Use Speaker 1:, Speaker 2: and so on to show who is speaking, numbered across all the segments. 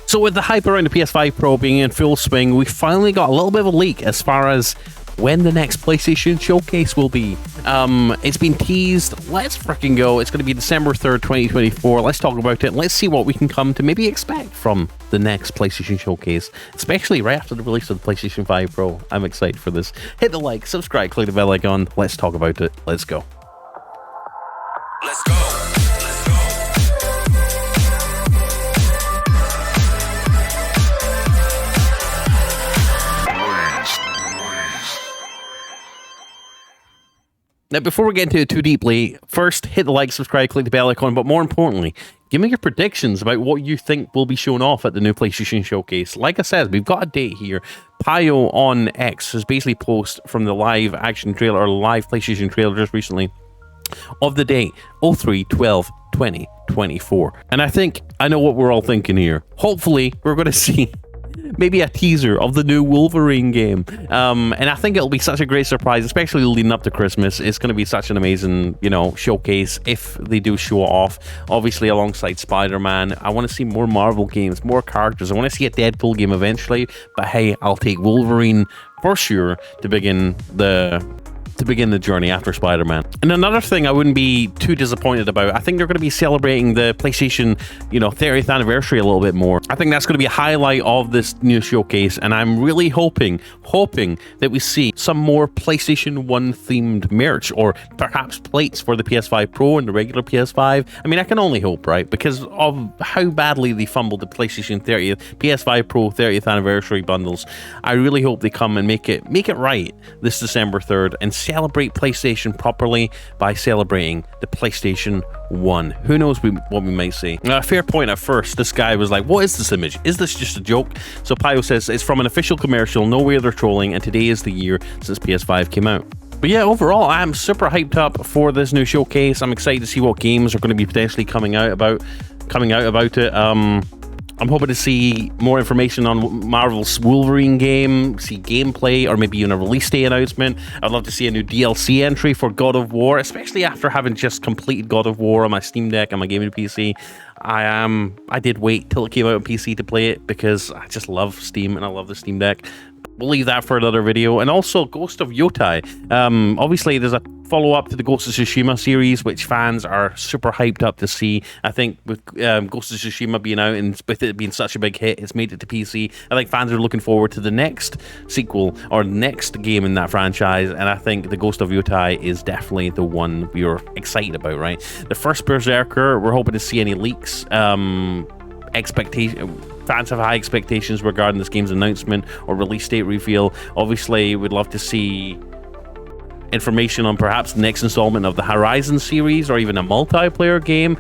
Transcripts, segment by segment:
Speaker 1: So with the hype around the PS5 Pro being in full swing, we finally got a little bit of a leak as far as when the next PlayStation showcase will be. It's been teased. Let's freaking go. It's going to be December 3rd, 2024. Let's talk about it. Let's see what we can come to maybe expect from the next PlayStation showcase, especially right after the release of the PlayStation 5 Pro. I'm excited for this. Hit the like, subscribe, click the bell icon. Let's talk about it. Let's go.
Speaker 2: Let's go.
Speaker 1: Now, before we get into it too deeply, first hit the like, subscribe, click the bell icon, but more importantly, give me your predictions about what you think will be shown off at the new PlayStation Showcase. Like I said, we've got a date here. Pio on X has basically posted from the live action trailer, or live PlayStation trailer just recently, of the date 03/12/2024. And I know what we're all thinking here. Hopefully, we're going to see maybe a teaser of the new Wolverine game. And I think it'll be such a great surprise, especially leading up to Christmas. It's going to be such an amazing, showcase if they do show it off. Obviously, alongside Spider-Man, I want to see more Marvel games, more characters. I want to see a Deadpool game eventually. But hey, I'll take Wolverine for sure to begin the journey after Spider-Man. And another thing I wouldn't be too disappointed about, I think they're going to be celebrating the PlayStation, 30th anniversary a little bit more. I think that's going to be a highlight of this new showcase, and I'm really hoping that we see some more PlayStation 1 themed merch, or perhaps plates for the PS5 Pro and the regular PS5. I mean, I can only hope, right? Because of how badly they fumbled the PlayStation PS5 Pro 30th anniversary bundles. I really hope they come and make it right this December 3rd and celebrate PlayStation properly by celebrating the PlayStation 1. Who knows what we might see. Fair point at first. This guy was like, what is this image? Is this just a joke? So Pio says it's from an official commercial, no way they're trolling, and today is the year since PS5 came out. But yeah, overall, I'm super hyped up for this new showcase. I'm excited to see what games are going to be potentially coming out about it. I'm hoping to see more information on Marvel's Wolverine game, see gameplay, or maybe even a release day announcement. I'd love to see a new DLC entry for God of War, especially after having just completed God of War on my Steam Deck and my gaming PC. I did wait till it came out on PC to play it because I just love Steam and I love the Steam Deck. We'll leave that for another video. And also Ghost of Yotai. Obviously, there's a follow-up to the Ghost of Tsushima series, which fans are super hyped up to see. I think with Ghost of Tsushima being out and with it being such a big hit, it's made it to PC. I think fans are looking forward to the next sequel or next game in that franchise. And I think the Ghost of Yotai is definitely the one we are excited about, right? The first Berserker, we're hoping to see any leaks. Fans have high expectations regarding this game's announcement or release date reveal. Obviously, we'd love to see information on perhaps the next installment of the Horizon series, or even a multiplayer game,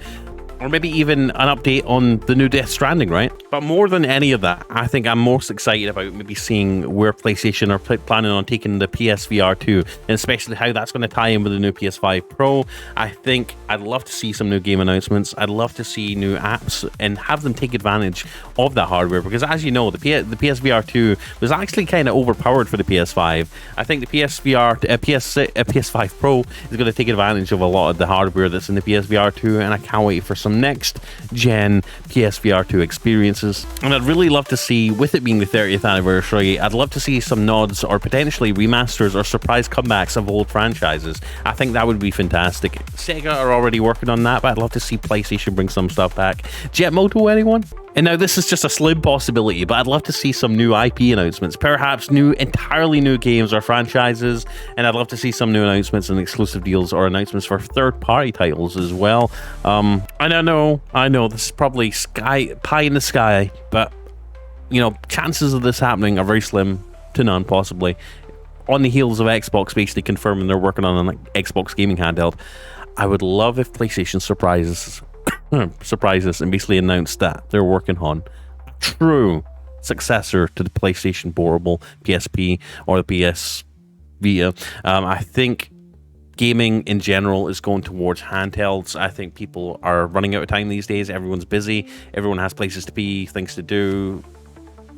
Speaker 1: or maybe even an update on the new Death Stranding, right? But more than any of that, I think I'm most excited about maybe seeing where PlayStation are planning on taking the PSVR 2, and especially how that's going to tie in with the new PS5 Pro. I think I'd love to see some new game announcements. I'd love to see new apps and have them take advantage of that hardware, because as you know, the PSVR 2 was actually kind of overpowered for the PS5. I think the PS5 Pro is going to take advantage of a lot of the hardware that's in the PSVR 2, and I can't wait for some next gen PSVR 2 experiences. And I'd really love to see, with it being the 30th anniversary, I'd love to see some nods or potentially remasters or surprise comebacks of old franchises. I think that would be fantastic. Sega are already working on that, but I'd love to see PlayStation bring some stuff back. Jet Moto, anyone? And now this is just a slim possibility, but I'd love to see some new IP announcements, perhaps entirely new games or franchises, and I'd love to see some new announcements and exclusive deals or announcements for third-party titles as well. And I know this is probably pie in the sky, but chances of this happening are very slim to none, possibly. On the heels of Xbox basically confirming they're working on an Xbox gaming handheld, I would love if PlayStation surprise us and basically announce that they're working on a true successor to the PlayStation Portable, PSP, or the PS Vita. I think gaming in general is going towards handhelds. I think people are running out of time these days. Everyone's busy. Everyone has places to be, things to do.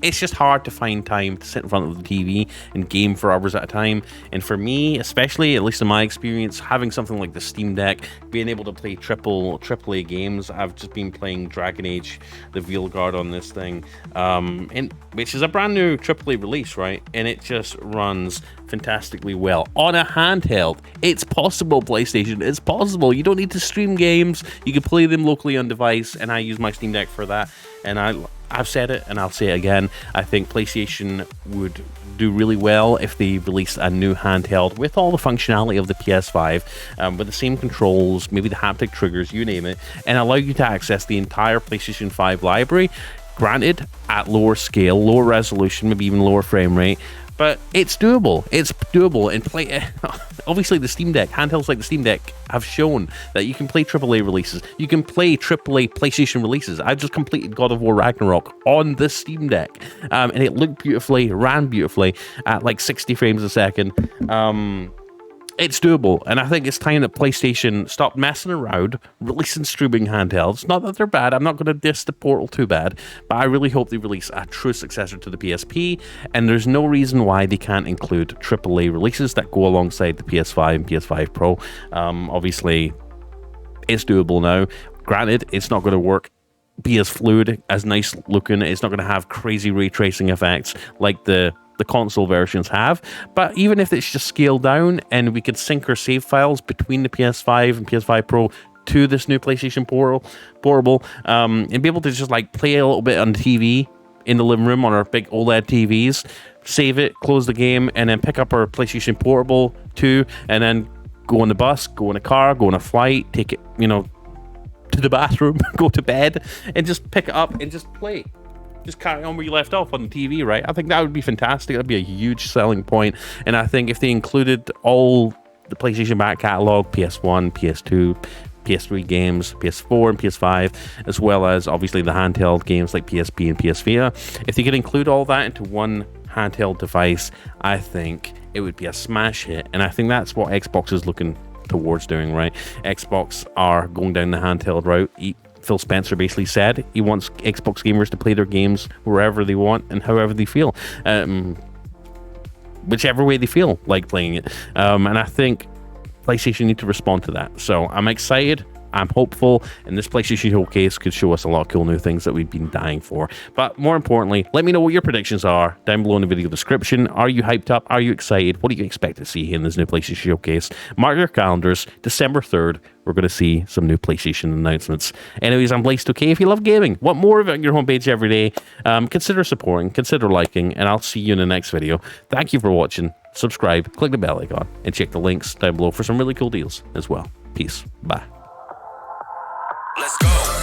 Speaker 1: it's just hard to find time to sit in front of the TV and game for hours at a time. And for me, especially, at least in my experience, having something like the Steam Deck, being able to play AAA games, I've just been playing Dragon Age, the Veilguard on this thing, which is a brand new AAA release, right? And it just runs fantastically well on a handheld. It's possible, PlayStation. It's possible. You don't need to stream games. You can play them locally on device, and I use my Steam Deck for that. And I've said it, and I'll say it again. I think PlayStation would do really well if they released a new handheld with all the functionality of the PS5, with the same controls, maybe the haptic triggers, you name it, and allow you to access the entire PlayStation 5 library. Granted, at lower scale, lower resolution, maybe even lower frame rate, but it's doable. It's doable. And play. Obviously, the Steam Deck, handhelds like the Steam Deck, have shown that you can play AAA releases. You can play AAA PlayStation releases. I just completed God of War Ragnarok on the Steam Deck, and it looked beautifully, ran beautifully at like 60 frames a second. It's doable, and I think it's time that PlayStation stopped messing around releasing streaming handhelds. Not that they're bad, I'm not going to diss the Portal too bad, but I really hope they release a true successor to the PSP, and there's no reason why they can't include AAA releases that go alongside the PS5 and PS5 Pro. Obviously, it's doable now. Granted, it's not going to work, be as fluid, as nice looking, it's not going to have crazy ray tracing effects like the console versions have, but even if it's just scaled down and we could sync our save files between the PS5 and PS5 Pro to this new PlayStation Portable, and be able to just like play a little bit on TV in the living room on our big OLED TVs, save it, close the game, and then pick up our PlayStation Portable 2, and then go on the bus, go in a car, go on a flight, take it, to the bathroom, go to bed, and just pick it up and just play. Just carry on where you left off on the TV, right? I think that would be fantastic. That'd be a huge selling point. And I think if they included all the PlayStation back catalog, PS1, PS2, PS3 games, PS4 and PS5, as well as obviously the handheld games like PSP and PS Vita, if they could include all that into one handheld device, I think it would be a smash hit. And I think that's what Xbox is looking towards doing, right? Xbox are going down the handheld route. Phil Spencer basically said he wants Xbox gamers to play their games wherever they want and however they feel, whichever way they feel like playing it. And I think PlayStation need to respond to that. So I'm excited. I'm hopeful, and this PlayStation Showcase could show us a lot of cool new things that we've been dying for. But more importantly, let me know what your predictions are down below in the video description. Are you hyped up? Are you excited? What do you expect to see in this new PlayStation Showcase? Mark your calendars, December 3rd. We're going to see some new PlayStation announcements. Anyways, I'm Blazed2K. If you love gaming, want more of it on your homepage every day, consider supporting, consider liking, and I'll see you in the next video. Thank you for watching. Subscribe, click the bell icon, and check the links down below for some really cool deals as well. Peace. Bye.
Speaker 2: Let's go.